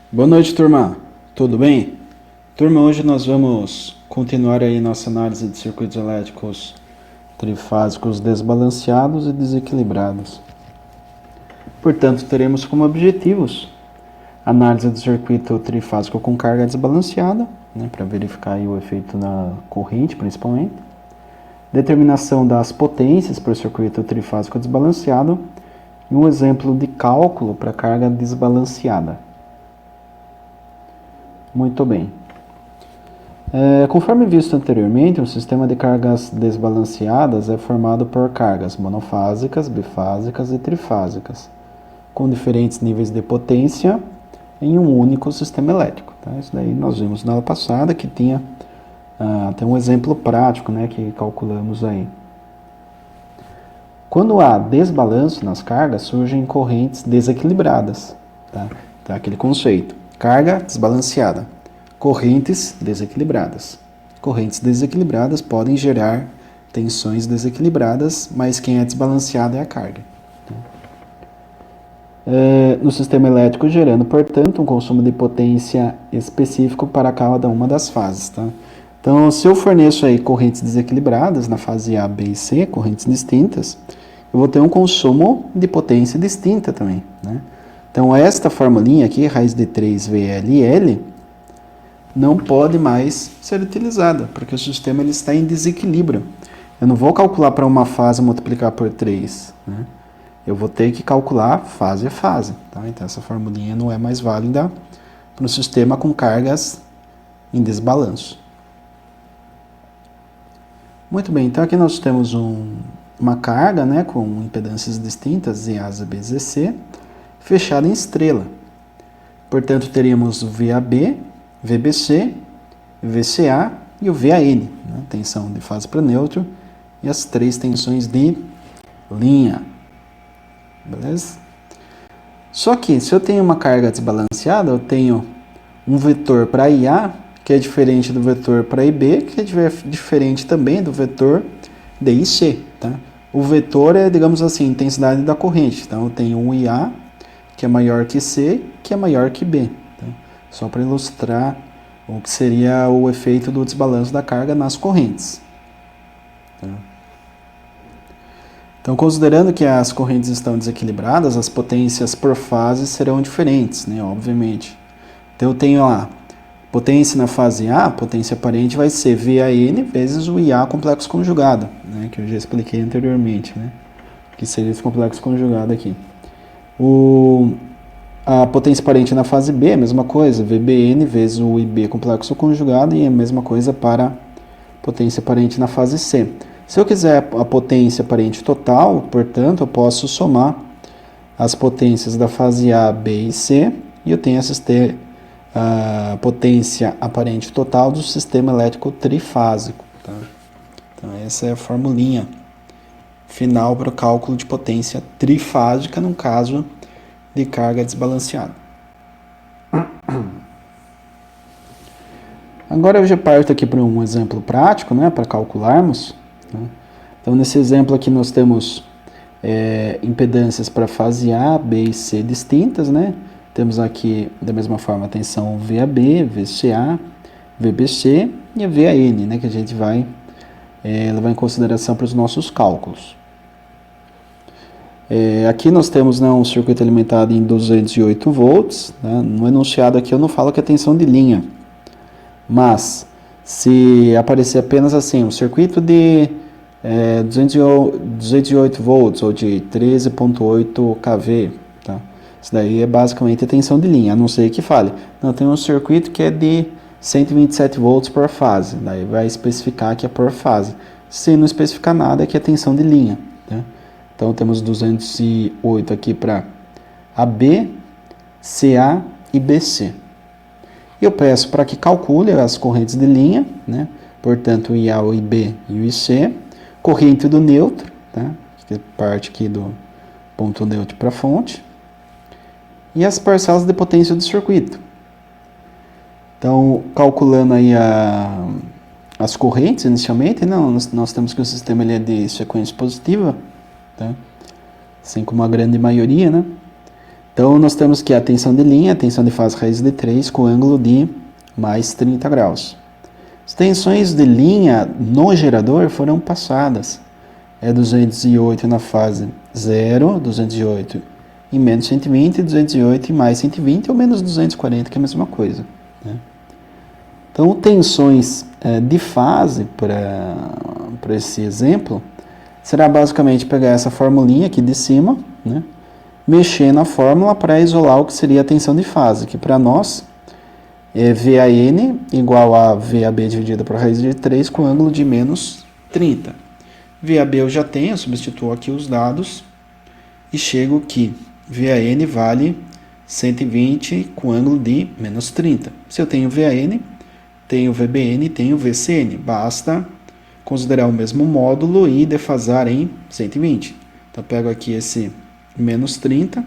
Boa noite, turma. Tudo bem? Turma, hoje nós vamos continuar aí nossa análise de circuitos elétricos trifásicos desbalanceados e desequilibrados. Portanto, teremos como objetivos análise do circuito trifásico com carga desbalanceada, para verificar aí o efeito na corrente, principalmente. Determinação das potências para o circuito trifásico desbalanceado e um exemplo de cálculo para carga desbalanceada. Muito bem. Conforme visto anteriormente, um sistema de cargas desbalanceadas é formado por cargas monofásicas, bifásicas e trifásicas, com diferentes níveis de potência em um único sistema elétrico. Tá? Isso daí nós vimos na aula passada que tinha até um exemplo prático, que calculamos aí. Quando há desbalanço nas cargas, surgem correntes desequilibradas. Tá? Então, aquele conceito. Carga desbalanceada. Correntes desequilibradas. Correntes desequilibradas podem gerar tensões desequilibradas, mas quem é desbalanceado é a carga. No sistema elétrico, gerando, portanto, um consumo de potência específico para cada uma das fases. Tá? Então, se eu forneço aí correntes desequilibradas na fase A, B e C, correntes distintas, eu vou ter um consumo de potência distinta também. Né? Então, esta formulinha aqui, raiz de 3VLL, não pode mais ser utilizada, porque o sistema ele está em desequilíbrio. Eu não vou calcular para uma fase multiplicar por 3. Né? Eu vou ter que calcular fase a fase. Tá? Então, essa formulinha não é mais válida para um sistema com cargas em desbalanço. Muito bem, então aqui nós temos uma carga com impedâncias distintas, EAs, Bs e C, fechada em estrela. Portanto, teríamos o VAB, VBC, VCA e o VAN, tensão de fase para neutro, e as três tensões de linha. Beleza? Só que, se eu tenho uma carga desbalanceada, eu tenho um vetor para IA, que é diferente do vetor para IB, que é diferente também do vetor de IC. Tá? O vetor é, digamos assim, intensidade da corrente. Então, eu tenho um IA, que é maior que C, que é maior que B. Tá? Só para ilustrar o que seria o efeito do desbalanço da carga nas correntes. Tá? Então, considerando que as correntes estão desequilibradas, as potências por fase serão diferentes, obviamente. Então, eu tenho lá, potência na fase A, potência aparente vai ser VAN vezes o IA complexo conjugado, que eu já expliquei anteriormente, que seria esse complexo conjugado aqui. A potência aparente na fase B, a mesma coisa, VBN vezes o IB complexo conjugado, e a mesma coisa para a potência aparente na fase C. Se eu quiser a potência aparente total, portanto, eu posso somar as potências da fase A, B e C, e eu tenho a potência aparente total do sistema elétrico trifásico. Tá? Então, essa é a formulinha final para o cálculo de potência trifásica, no caso de carga desbalanceada. Agora eu já parto aqui para um exemplo prático, para calcularmos. Então, nesse exemplo aqui nós temos impedâncias para fase A, B e C distintas, Temos aqui, da mesma forma, a tensão VAB, VCA, VBC e a VAN, que a gente vai levar em consideração para os nossos cálculos. Aqui nós temos um circuito alimentado em 208 volts. No enunciado aqui eu não falo que é tensão de linha, mas se aparecer apenas assim, um circuito de 208 volts ou de 13,8 kV, tá? Isso daí é basicamente a tensão de linha, a não ser que fale. Não, tem um circuito que é de 127 volts por fase, daí vai especificar que é por fase. Se não especificar nada, é que é tensão de linha. Tá? Então, temos 208 aqui para AB, CA e BC. E eu peço para que calcule as correntes de linha, portanto, o IA, o IB e o IC, corrente do neutro, que parte aqui do ponto neutro para a fonte, e as parcelas de potência do circuito. Então, calculando aí as correntes inicialmente, nós temos que o sistema ele é de sequência positiva, assim como a grande maioria, Então, nós temos que a tensão de linha, a tensão de fase raiz de 3 com ângulo de mais 30 graus. As tensões de linha no gerador foram passadas. É 208 na fase 0, 208 e menos 120, 208 e mais 120 ou menos 240, que é a mesma coisa, né? Então, tensões de fase para esse exemplo será basicamente pegar essa formulinha aqui de cima, né? Mexer na fórmula para isolar o que seria a tensão de fase, que para nós é VAN igual a VAB dividido por raiz de 3 com ângulo de menos 30. VAB eu já tenho, eu substituo aqui os dados e chego que VAN vale 120 com ângulo de menos 30. Se eu tenho VAN, tenho VBN e tenho VCN. Basta considerar o mesmo módulo e defasar em 120. Então, eu pego aqui esse menos 30,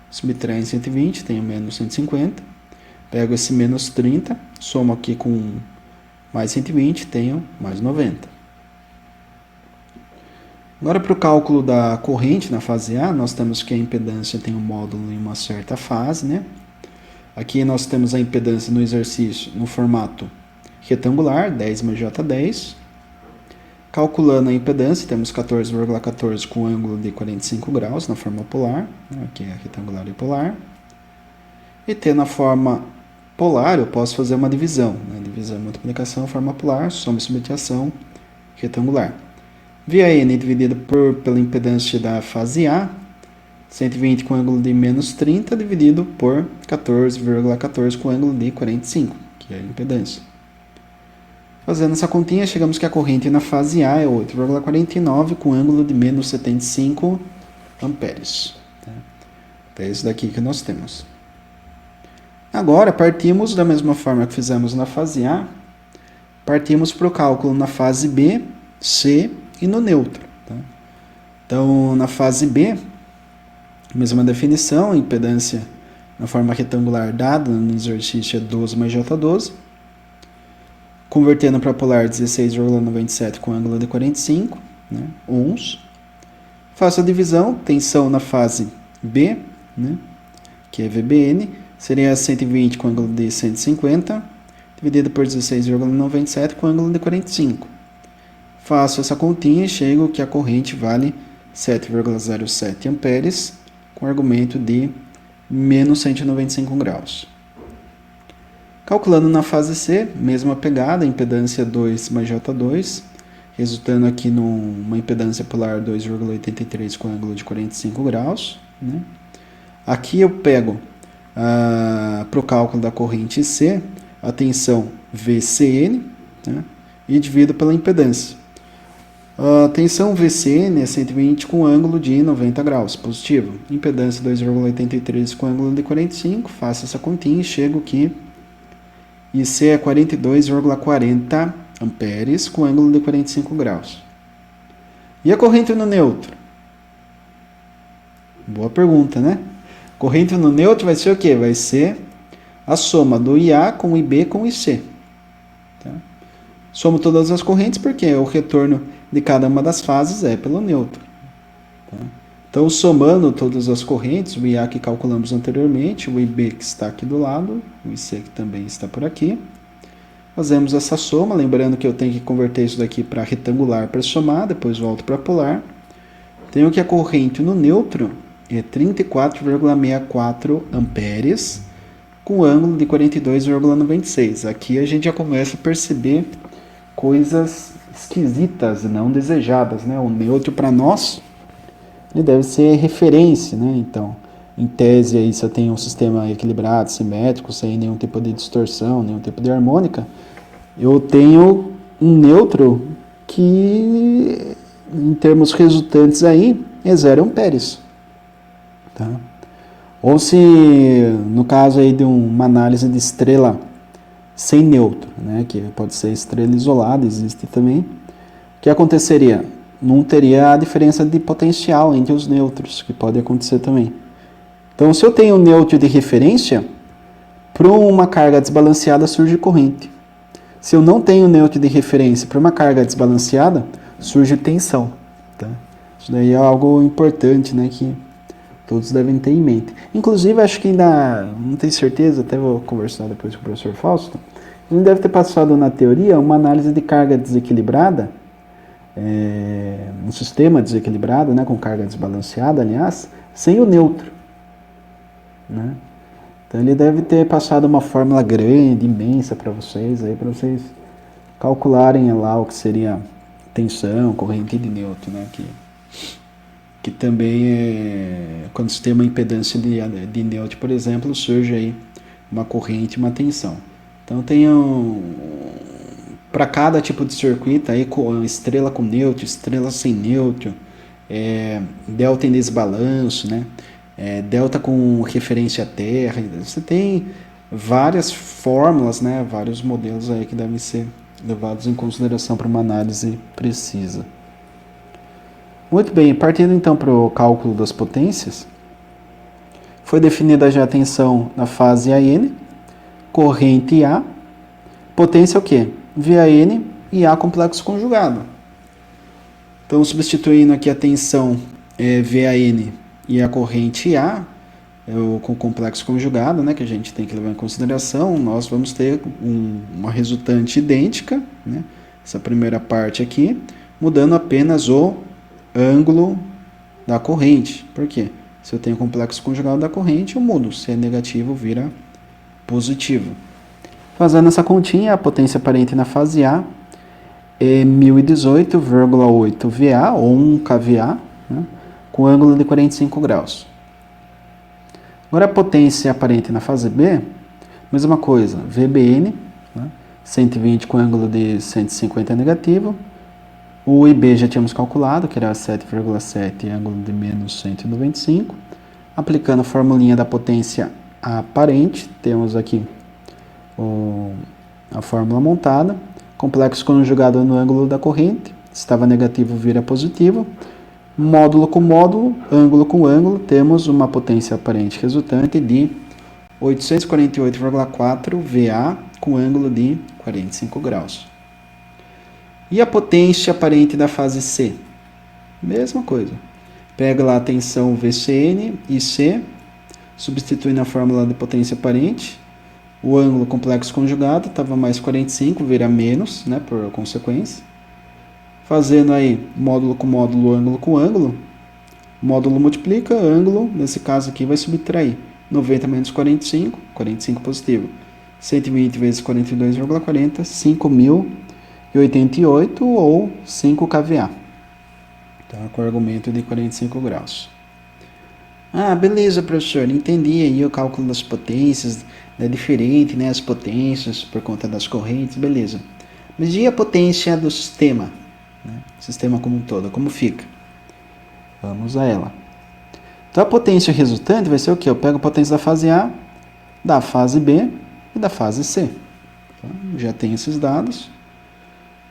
subtraio em 120, tenho menos 150. Pego esse menos 30, somo aqui com mais 120, tenho mais 90. Agora, para o cálculo da corrente na fase A, nós temos que a impedância tem um módulo em uma certa fase, né? Aqui nós temos a impedância no exercício no formato retangular, 10/J10. Calculando a impedância, temos 14,14 com ângulo de 45 graus na forma polar, né? Aqui é retangular e polar. E tendo na forma polar, eu posso fazer uma divisão, né? Divisão e multiplicação, forma polar, soma e subtração retangular. VAN dividido pela impedância da fase A, 120 com ângulo de menos 30, dividido por 14,14 com ângulo de 45, que é a impedância. Fazendo essa continha, chegamos que a corrente na fase A é 8,49 com ângulo de menos 75 amperes. Então é isso daqui que nós temos. Agora, partimos da mesma forma que fizemos na fase A, partimos para o cálculo na fase B, C e no neutro. Tá? Então, na fase B, mesma definição, impedância na forma retangular dada no exercício é 12/J12. Convertendo para polar, 16,97 com ângulo de 45, né, ohms. Faço a divisão, tensão na fase B, né, que é VBN, seria 120 com ângulo de 150, dividido por 16,97 com ângulo de 45. Faço essa continha e chego que a corrente vale 7,07 amperes, com argumento de menos 195 graus. Calculando na fase C, mesma pegada, impedância 2/J2, resultando aqui numa impedância polar 2,83 com ângulo de 45 graus. Né? Aqui eu pego, para o cálculo da corrente C, a tensão VCN, né? E divido pela impedância. A tensão VCN é 120 com ângulo de 90 graus, positivo. Impedância 2,83 com ângulo de 45, faço essa continha e chego que IC é 42,40 amperes com ângulo de 45 graus. E a corrente no neutro? Boa pergunta, né? Corrente no neutro vai ser o quê? Vai ser a soma do IA com o IB com o IC. Tá? Somo todas as correntes porque o retorno de cada uma das fases é pelo neutro. Tá? Então, somando todas as correntes, o IA que calculamos anteriormente, o IB que está aqui do lado, o IC que também está por aqui, fazemos essa soma, lembrando que eu tenho que converter isso daqui para retangular para somar, depois volto para polar. Tenho que a corrente no neutro é 34,64 amperes, com ângulo de 42,96. Aqui a gente já começa a perceber coisas esquisitas, não desejadas, né? O neutro para nós ele deve ser referência, né? Então, em tese, aí, se eu tenho um sistema equilibrado, simétrico, sem nenhum tipo de distorção, nenhum tipo de harmônica, eu tenho um neutro que, em termos resultantes aí, é 0 amperes. Tá? Ou se, no caso aí de uma análise de estrela sem neutro, né? Que pode ser estrela isolada, existe também, o que aconteceria? Não teria a diferença de potencial entre os nêutrons, que pode acontecer também. Então, se eu tenho um neutro de referência, para uma carga desbalanceada surge corrente. Se eu não tenho neutro de referência para uma carga desbalanceada, surge tensão. Tá? Isso daí é algo importante, né, que Todos devem ter em mente. Inclusive, acho que ainda, não tenho certeza, até vou conversar depois com o professor Fausto, ele deve ter passado na teoria uma análise de carga desequilibrada, um sistema desequilibrado, né, com carga desbalanceada, aliás, sem o neutro. Né? Então ele deve ter passado uma fórmula grande, imensa para vocês calcularem lá o que seria tensão, corrente de Newton, né? Que também é quando se tem uma impedância de Newton, por exemplo, surge aí uma corrente e uma tensão. Então tem para cada tipo de circuito aí, estrela com Newton, estrela sem Newton, delta em desbalanço, né? Delta com referência à Terra. Você tem várias fórmulas, né? Vários modelos aí que devem ser levados em consideração para uma análise precisa. Muito bem, partindo então para o cálculo das potências, foi definida já a tensão na fase AN, corrente A, potência o quê? VAN e A complexo conjugado. Então, substituindo aqui a tensão VAN e a corrente A, com o complexo conjugado, né, que a gente tem que levar em consideração, nós vamos ter uma resultante idêntica, né, essa primeira parte aqui, mudando apenas o ângulo da corrente. Por quê? Se eu tenho complexo conjugado da corrente, eu mudo. Se é negativo, vira positivo. Fazendo essa continha, a potência aparente na fase A é 1018,8 VA, ou 1 kVA, né, com ângulo de 45 graus. Agora a potência aparente na fase B, mesma coisa, VBN, né, 120 com ângulo de 150 negativo. O IB já tínhamos calculado, que era 7,7 ângulo de menos 195. Aplicando a formulinha da potência aparente, temos aqui a fórmula montada. Complexo conjugado no ângulo da corrente, estava negativo, vira positivo. Módulo com módulo, ângulo com ângulo, temos uma potência aparente resultante de 848,4 VA com ângulo de 45 graus. E a potência aparente da fase C? Mesma coisa. Pega lá a tensão VCN e C, substitui na fórmula de potência aparente. O ângulo complexo conjugado estava mais 45, vira menos, né, por consequência. Fazendo aí módulo com módulo, ângulo com ângulo. Módulo multiplica, ângulo, nesse caso aqui vai subtrair 90 menos 45, 45 positivo. 120 vezes 42,40, 5.088 ou 5 kVA. Então, com o argumento de 45 graus. Ah, beleza, professor, entendi aí o cálculo das potências, é diferente, né, as potências por conta das correntes, beleza. Mas e a potência do sistema? Né? Sistema como um todo, como fica? Vamos a ela. Então a potência resultante vai ser o quê? Eu pego a potência da fase A, da fase B e da fase C. Então, já tenho esses dados.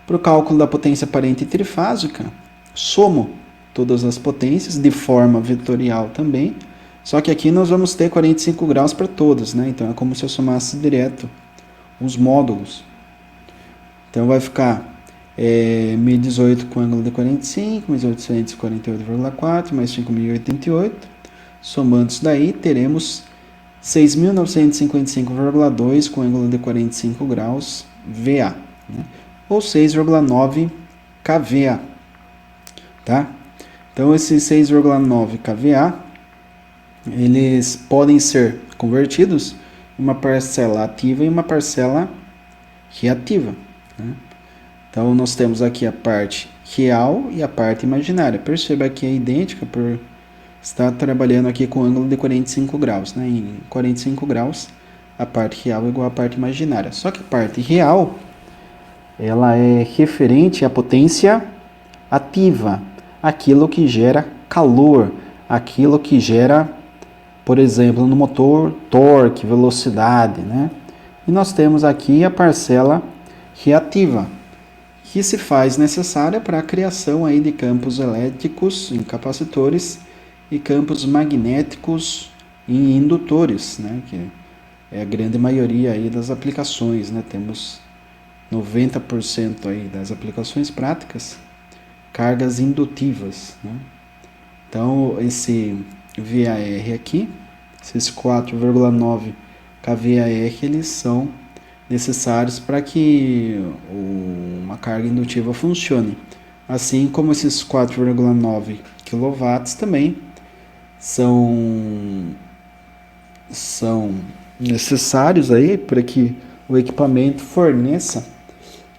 Para o cálculo da potência aparente trifásica, somo todas as potências de forma vetorial também, só que aqui nós vamos ter 45 graus para todas, né? Então é como se eu somasse direto os módulos. Então vai ficar 1018 com ângulo de 45, mais 848,4, mais 5.088. Somando isso daí, teremos 6.955,2 com ângulo de 45 graus VA, né? Ou 6,9 kVA. Tá? Então, esses 6,9 kVA, eles podem ser convertidos em uma parcela ativa e uma parcela reativa, né? Então, nós temos aqui a parte real e a parte imaginária. Perceba que é idêntica por estar trabalhando aqui com ângulo de 45 graus. Né? Em 45 graus, a parte real é igual à parte imaginária. Só que a parte real, ela é referente à potência ativa, aquilo que gera calor, aquilo que gera, por exemplo, no motor, torque, velocidade, né? E nós temos aqui a parcela reativa, que se faz necessária para a criação aí de campos elétricos em capacitores e campos magnéticos em indutores, né? Que é a grande maioria aí das aplicações, né? Temos 90% aí das aplicações práticas, cargas indutivas, né? Então, VAR aqui. Esses 4,9 kVAR eles são necessários para que uma carga indutiva funcione. Assim como esses 4,9 kW também são necessários aí para que o equipamento forneça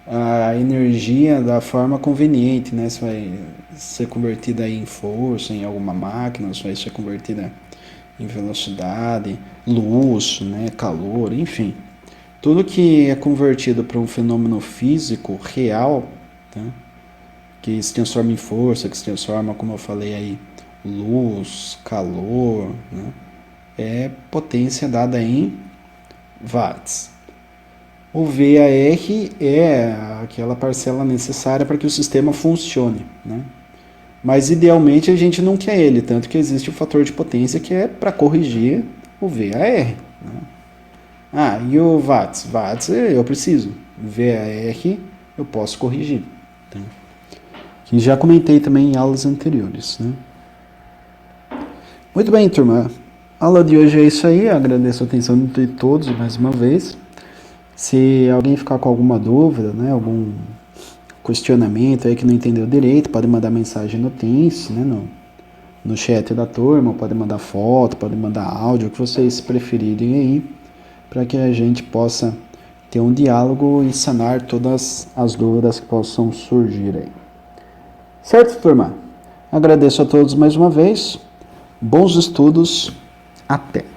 a energia da forma conveniente, né? Se vai ser convertida aí em força em alguma máquina, se vai ser convertida em velocidade, luz, né? Calor, enfim. Tudo que é convertido para um fenômeno físico real, tá? Que se transforma em força, que se transforma, como eu falei aí, luz, calor, né? É potência dada em watts. O VAR é aquela parcela necessária para que o sistema funcione, né? Mas idealmente a gente não quer ele, tanto que existe o fator de potência que é para corrigir o VAR, né? E o watts? Watts eu preciso. VAR eu posso corrigir. Tá? Que já comentei também em aulas anteriores, né? Muito bem, turma. A aula de hoje é isso aí. Eu agradeço a atenção de todos mais uma vez. Se alguém ficar com alguma dúvida, né, algum questionamento aí que não entendeu direito, pode mandar mensagem no Teams, né, no chat da turma, pode mandar foto, pode mandar áudio, o que vocês preferirem aí, para que a gente possa ter um diálogo e sanar todas as dúvidas que possam surgir aí. Certo, turma? Agradeço a todos mais uma vez. Bons estudos. Até!